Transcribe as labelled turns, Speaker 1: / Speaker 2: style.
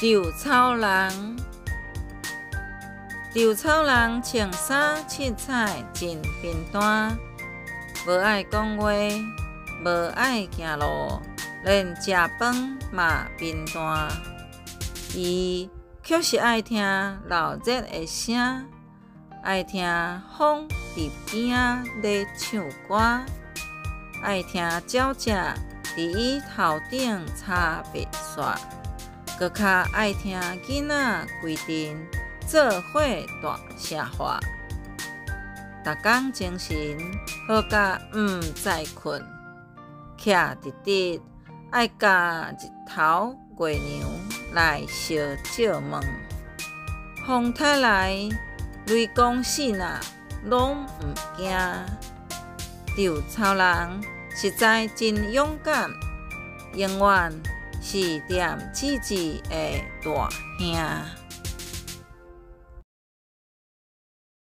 Speaker 1: 稻草人，稻草人穿衫七彩真平淡，无爱讲话，无爱行路，连食饭嘛平淡。伊却是爱听闹热的声，爱听风伫边仔咧唱歌，爱听鸟只伫伊头顶擦白雪，搁较爱听囡仔规阵做伙大声话。逐工精神好甲毋知困，徛直直爱甲日头月娘来相借问。风太来，雷公死呐，拢毋惊。稻草人实在真勇敢，永远是踮姊姊的大兄。